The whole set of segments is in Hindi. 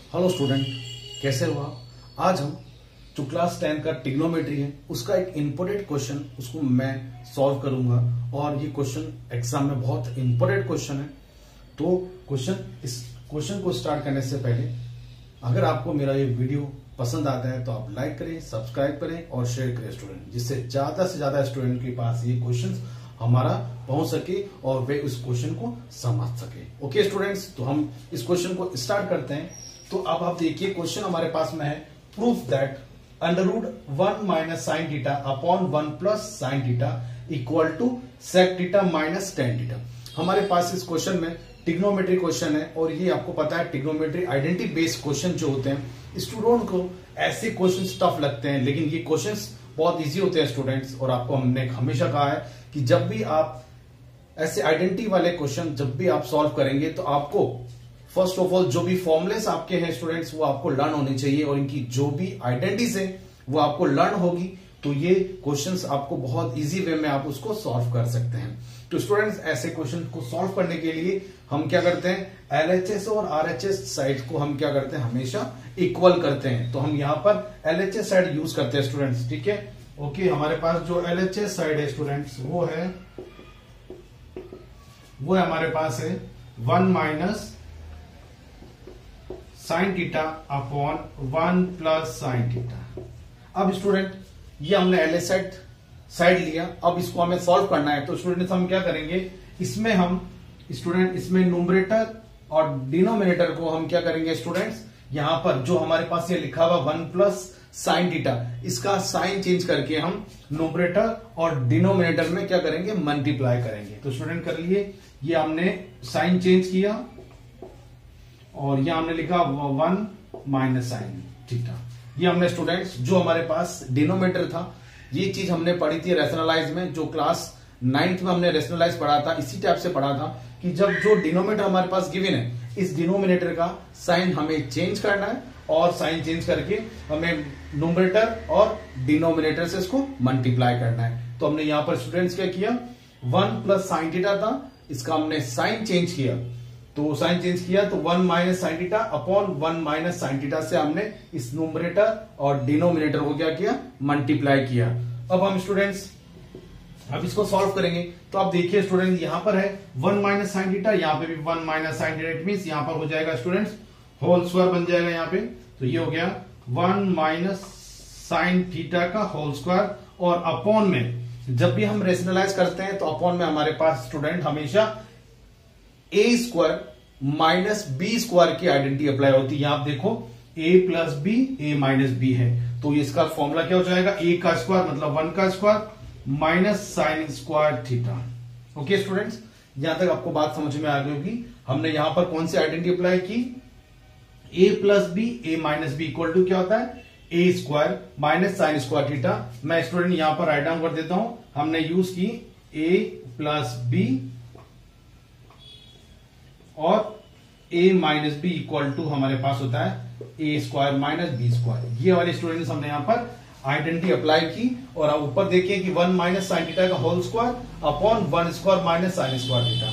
हेलो स्टूडेंट, कैसे हो आप। आज हम जो क्लास 10 का ट्रिग्नोमेट्री है उसका एक इम्पोर्टेंट क्वेश्चन उसको मैं सॉल्व करूंगा और ये क्वेश्चन एग्जाम में बहुत इम्पोर्टेंट क्वेश्चन है। तो इस क्वेश्चन को स्टार्ट करने से पहले अगर आपको मेरा ये वीडियो पसंद आता है तो आप लाइक करें, सब्सक्राइब करें और शेयर करें स्टूडेंट, जिससे ज्यादा से ज्यादा स्टूडेंट के पास ये क्वेश्चन हमारा पहुंच सके और वे उस क्वेश्चन को समझ सके। ओके स्टूडेंट्स, तो हम इस क्वेश्चन को स्टार्ट करते हैं। तो अब आप देखिए क्वेश्चन हमारे पास में है, proof that √1 minus sine theta upon 1 plus sine theta equal to sec theta minus tan theta. हमारे पास इस क्वेश्चन में ट्रिग्नोमेट्री क्वेश्चन है और ये आपको पता है ट्रिग्नोमेट्री आइडेंटिटी बेस्ड क्वेश्चन जो होते हैं स्टूडेंट को ऐसे क्वेश्चन टफ लगते हैं, लेकिन ये क्वेश्चंस बहुत इजी होते हैं स्टूडेंट्स। और आपको हमने हमेशा कहा है कि जब भी आप ऐसे आइडेंटिटी वाले क्वेश्चन जब भी आप सॉल्व करेंगे तो आपको फर्स्ट ऑफ ऑल जो भी फॉर्मुलेस आपके हैं स्टूडेंट्स वो आपको लर्न होने चाहिए और इनकी जो भी आइडेंटिटीज है वो आपको लर्न होगी, तो ये क्वेश्चंस आपको बहुत इजी वे में आप उसको सॉल्व कर सकते हैं। तो स्टूडेंट्स ऐसे क्वेश्चन को सॉल्व करने के लिए हम क्या करते हैं, एलएचएस और आरएचएस साइड को हम क्या करते हैं, हमेशा इक्वल करते हैं। तो हम यहाँ पर एलएचएस साइड यूज करते हैं स्टूडेंट्स, ठीक है। ओके, हमारे पास जो एलएचएस साइड है स्टूडेंट्स वो है हमारे पास है 1 minus sine theta upon 1 plus sine theta. अब स्टूडेंट ये हमने एलएच साइड लिया, अब इसको हमें सॉल्व करना है। तो स्टूडेंट हम क्या करेंगे, इसमें हम इसमें न्यूमरेटर और डिनोमिनेटर को हम क्या करेंगे स्टूडेंट्स, यहां पर जो हमारे पास ये लिखा हुआ 1 प्लस साइन थीटा, इसका साइन चेंज करके हम न्यूमरेटर और डिनोमिनेटर में क्या करेंगे, मल्टीप्लाई करेंगे। तो स्टूडेंट कर लिए, ये हमने साइन चेंज किया और यहां हमने लिखा 1 माइनस साइन थीटा। ये हमने स्टूडेंट्स जो हमारे पास डिनोमिनेटर था, ये चीज हमने पढ़ी थी रैशनलाइज में, जो क्लास 9th में हमने रैशनलाइज पढ़ा था। इसी टाइप से पढ़ा था कि जब जो डिनोमिनेटर हमारे पास गिवन है, इस डिनोमिनेटर का साइन हमें चेंज करना है और साइन चेंज करके हमें न्यूमरेटर और डिनोमिनेटर से इसको मल्टीप्लाई करना है। तो हमने यहां पर स्टूडेंट्स क्या किया, 1 प्लस साइन थीटा था, इसका हमने साइन चेंज किया। तो साइन चेंज किया तो 1 minus sine theta upon 1 minus sine theta से हमने इस न्यूमरेटर और डिनोमिनेटर को क्या किया, मल्टीप्लाई किया। अब हम स्टूडेंट्स अब इसको सॉल्व करेंगे। तो आप देखिए स्टूडेंट यहां पर है 1 माइनस साइन थीटा, यहां पे भी 1 minus sine theta, it means यहां पर हो जाएगा स्टूडेंट्स होल स्क्वायर बन जाएगा यहाँ पे। तो ये हो गया 1 माइनस साइन थीटा का होल स्क्वायर, और अपॉन में जब भी हम रेशनलाइज करते हैं तो अपॉन में हमारे पास स्टूडेंट हमेशा ए स्क्वायर माइनस बी स्क्वायर की आइडेंटिटी अप्लाई होती है। आप देखो ए plus B, A minus B है, तो इसका फॉर्मूला क्या हो जाएगा, ए का स्क्वायर मतलब 1 का square minus sine square theta. Okay students, यहां तक आपको बात समझ में आ गई होगी। हमने यहां पर कौन सी आइडेंटिटी अप्लाई की, A plus B, A minus B equal to क्या होता है, A square minus sine square theta. मैं स्टूडेंट यहां पर राइट डाउन कर देता हूं, हमने यूज की ए प्लस बी और ए माइनस बी इक्वल टू हमारे पास होता है A square minus B square. ये वाले स्टूडेंट्स हमने यहां पर आइडेंटिटी अप्लाई की। और आप ऊपर देखिए कि 1 माइनस साइन थीटा का whole square upon 1 square minus sine square theta.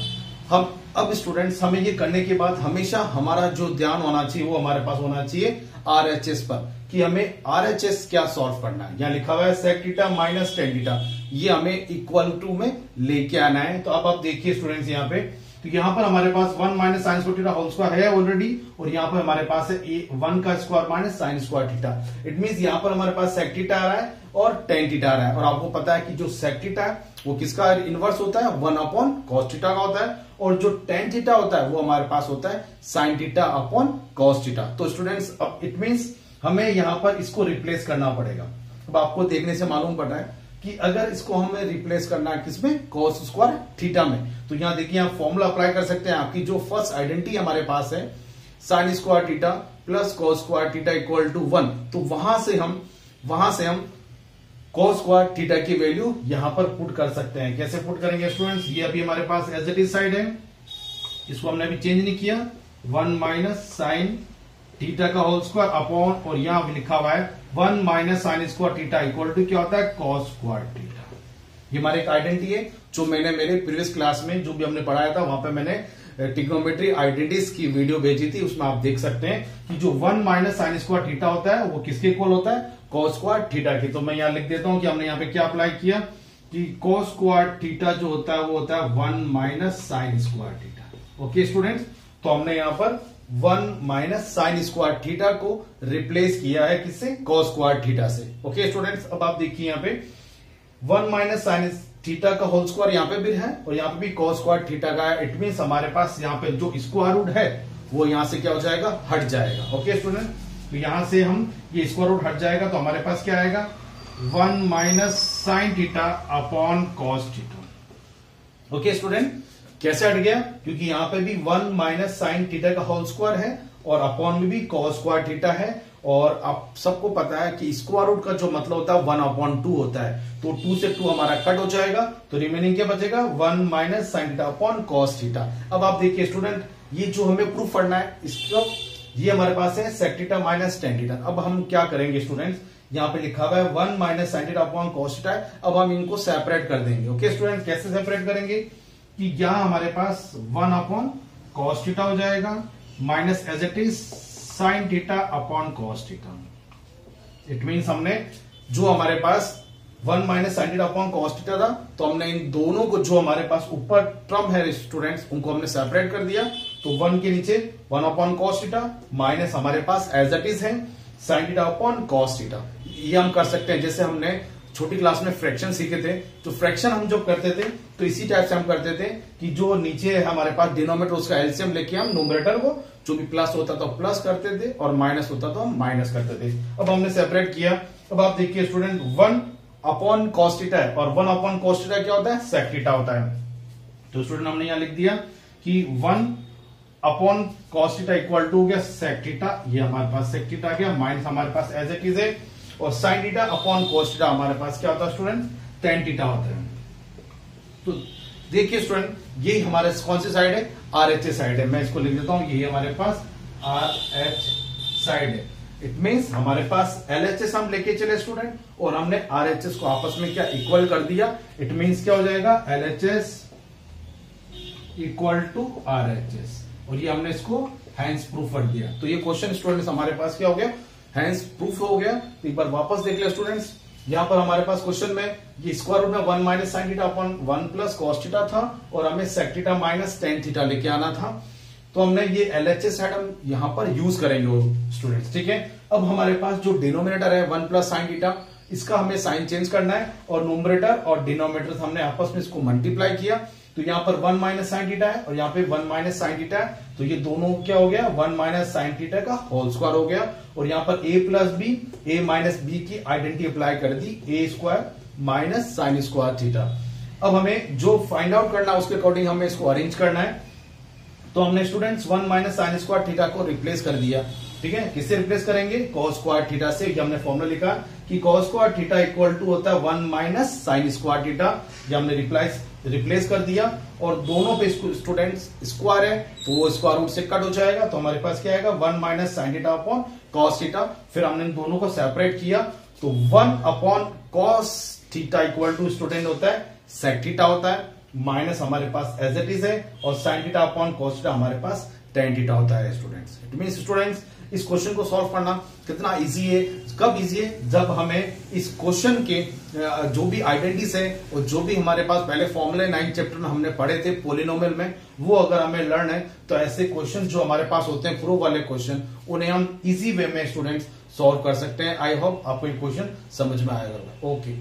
हम अब स्टूडेंट्स हमें ये करने के बाद हमेशा हमारा जो ध्यान होना चाहिए वो हमारे पास होना चाहिए आरएचएस पर, कि हमें आरएचएस क्या सॉल्व करना है। यहाँ लिखा हुआ है sec theta minus tan theta, ये हमें इक्वल टू में लेके आना है। तो अब आप देखिए स्टूडेंट्स यहाँ पे, तो यहाँ पर हमारे पास 1 minus sine square theta whole square है ऑलरेडी, और यहाँ पर हमारे पास है 1 का square minus sine square theta. It means यहाँ पर हमारे पास सेक थीटा आ रहा है और टेन थीटा आ रहा है। और आपको पता है कि जो सेक थीटा है वो किसका इनवर्स होता है, 1 अपॉन कॉस थीटा का होता है, और जो टेन थीटा होता है वो हमारे पास होता है sign theta upon cos theta. तो स्टूडेंट्स अब इट मींस हमें यहाँ पर इसको रिप्लेस करना पड़ेगा। अब आपको देखने से मालूम पड़ रहा है कि अगर इसको हमें रिप्लेस करना है किसमें, कॉस स्क्वायर थीटा में, तो यहाँ देखिए आप फॉर्मूला अप्लाई कर सकते हैं। आपकी जो फर्स्ट आइडेंटिटी हमारे पास है sine square theta plus cos square theta equal to 1, तो वहां से हम कॉस स्क्वायर थीटा की वैल्यू यहां पर पुट कर सकते हैं। कैसे पुट करेंगे स्टूडेंट्स, ये अभी हमारे पास एज इट इज साइड है, इसको हमने अभी चेंज नहीं किया, 1 माइनस साइन थीटा का होल स्क्वायर अपॉन, और यहां लिखा हुआ है 1 minus sine square theta equal to क्या होता है, कॉस स्क्वायर थीटा। ये हमारे एक आइडेंटिटी है जो मैंने मेरे प्रीवियस क्लास में जो भी हमने पढ़ाया था वहां पे मैंने ट्रिग्नोमेट्री आइडेंटिटीज की वीडियो भेजी थी, उसमें आप देख सकते हैं कि जो 1 माइनस साइन स्क्वायर थीटा होता है वो किसके इक्वल होता है, कॉस स्क्वायर थीटा की। तो मैं यहां लिख देता हूं कि हमने यहां पे क्या अप्लाई किया कि कॉस स्क्वायर थीटा जो होता है वो होता है 1 minus sine square theta. Okay students, तो हमने यहां पर 1 माइनस साइन स्क्वायर थीटा को रिप्लेस किया है किससे, कॉस स्क्वायर थीटा से। ओके स्टूडेंट्स, अब आप देखिए यहां पे 1 माइनस साइन थीटा का होल स्क्वायर यहाँ पे भी है और यहाँ पे भी कॉस स्क्वायर थीटा का है। इट मींस हमारे पास यहाँ पे जो स्क्वायर रूट है वो यहाँ से क्या हो जाएगा, हट जाएगा। ओके स्टूडेंट, तो यहां से हम ये स्क्वायर रूट हट जाएगा तो हमारे पास क्या आएगा 1 minus sine theta upon cos theta. Okay student, कैसे हट गया, क्योंकि यहाँ पे भी 1 माइनस साइन थीटा का होल स्क्वायर है और अपॉन में भी कॉस स्क्वायर थीटा है। और आप सबको पता है कि स्क्वायर रूट का जो मतलब होता है 1/2 होता है, तो 2 से 2 हमारा कट हो जाएगा, तो रिमेनिंग क्या बचेगा 1 minus sine theta upon cos theta. अब आप देखिए स्टूडेंट, ये जो हमें प्रूफ पढ़ना है इसको, ये हमारे पास है sec theta minus tan theta. अब हम क्या करेंगे स्टूडेंट्स, यहाँ पे लिखा हुआ है 1 minus sine theta upon cos theta, अब हम इनको सेपरेट कर देंगे। ओके स्टूडेंट, कैसे सेपरेट करेंगे कि यहां हमारे पास 1 अपॉन कॉस थीटा हो जाएगा minus as it is sine theta upon cos theta. It means हमने जो हमारे पास 1 minus sine theta upon cos theta था, तो हमने इन दोनों को जो हमारे पास ऊपर टर्म है स्टूडेंट्स उनको हमने सेपरेट कर दिया। तो 1 के नीचे 1 अपॉन कॉस थीटा माइनस हमारे पास एज इट इज है sign theta upon cos theta. ये हम कर सकते हैं जैसे हमने छोटी क्लास में फ्रैक्शन सीखे थे, तो फ्रैक्शन हम जब करते थे तो इसी टाइप से हम करते थे कि जो नीचे है हमारे पास डिनोमिनेटर उसका एलसीएम लेके हम न्यूमरेटर को जो भी प्लस होता था प्लस करते थे और माइनस होता था हम माइनस करते थे। अब हमने सेपरेट किया। अब आप देखिए स्टूडेंट 1 अपॉन कॉस थीटा है और 1 अपॉन कॉस थीटा क्या होता है, सेक थीटा होता है। तो स्टूडेंट हमने यहां लिख दिया कि 1 upon cos theta equal to हो गया सेक थीटा, ये हमारे पास सेक थीटा आ गया, माइनस हमारे पास एज इट इज है, और sign theta upon cos theta हमारे पास क्या होता है स्टूडेंट, टेन थीटा होता है। तो देखिए स्टूडेंट, ये हमारे कौन सी साइड है, आरएचएस साइड है। मैं इसको लिख देता हूं, ये हमारे पास आरएच साइड है। इट मींस हमारे पास एलएचएस हम लेके चले स्टूडेंट और हमने आरएचएस को आपस में क्या इक्वल कर दिया। इट मींस क्या हो जाएगा, एलएचएस इक्वल टू आरएचएस, और ये हमने इसको हैंस प्रूफ कर दिया। तो ये क्वेश्चन स्टूडेंट्स हमारे पास क्या हो गया, हैंस प्रूफ हो गया। तो एक बार वापस देख लिया स्टूडेंट्स, यहां पर हमारे पास क्वेश्चन में ये स्क्वायर रूट में 1 minus sine theta upon 1 plus cos theta था और हमें sec theta minus tan theta लेके आना था। तो हमने ये एलएचएस साइड हम यहां पर यूज करेंगे स्टूडेंट्स, ठीक है। अब हमारे पास जो डिनोमिनेटर है 1 प्लस साइन थीटा, इसका हमें साइन चेंज करना है और न्यूमरेटर और डिनोमिनेटर हमने आपस में इसको मल्टीप्लाई किया। तो यहां पर 1 माइनस साइन थीटा है और यहाँ पे 1 माइनस साइन थीटा है, तो ये दोनों क्या हो गया 1 माइनस साइन थीटा का होल स्क्वायर हो गया। और यहाँ पर a plus B, a minus B की आइडेंटिटी अप्लाई कर दी, a square minus sine square theta. अब हमें जो फाइंड आउट करना है उसके अकॉर्डिंग हमें इसको अरेंज करना है। तो हमने students 1 minus sine square theta को रिप्लेस कर दिया, ठीक है। किससे रिप्लेस करेंगे, कॉस स्क्वायर थीटा से। ये हमने फॉर्मूला लिखा कि cos square theta equal to होता है 1 माइनस साइन स्क्वायर थीटा। ये हमने रिप्लेस कर दिया और दोनों पे स्टूडेंट्स स्क्वायर है तो वो स्क्वायर रूट से कट हो जाएगा। तो हमारे पास क्या आएगा 1 minus sine theta upon cos theta. फिर हमने इन दोनों को सेपरेट किया तो 1 upon cos theta equal to student होता है सेक थीटा होता है, माइनस हमारे पास एज इट इज है, और sign theta upon cos theta हमारे पास टेन थीटा होता है स्टूडेंट्स। इट मींस स्टूडेंट्स इस क्वेश्चन को सॉल्व करना कितना इजी है, कब इजी है, जब हमें इस क्वेश्चन के जो भी आइडेंटिटीज है और जो भी हमारे पास पहले फॉर्मूले 9 चैप्टर में हमने पढ़े थे पोलिनोमियल में, वो अगर हमें लर्न है तो ऐसे क्वेश्चन जो हमारे पास होते हैं प्रूफ वाले क्वेश्चन, उन्हें हम इजी वे में स्टूडेंट्स सॉल्व कर सकते हैं। आई होप आपको ये क्वेश्चन समझ में आएगा। ओके।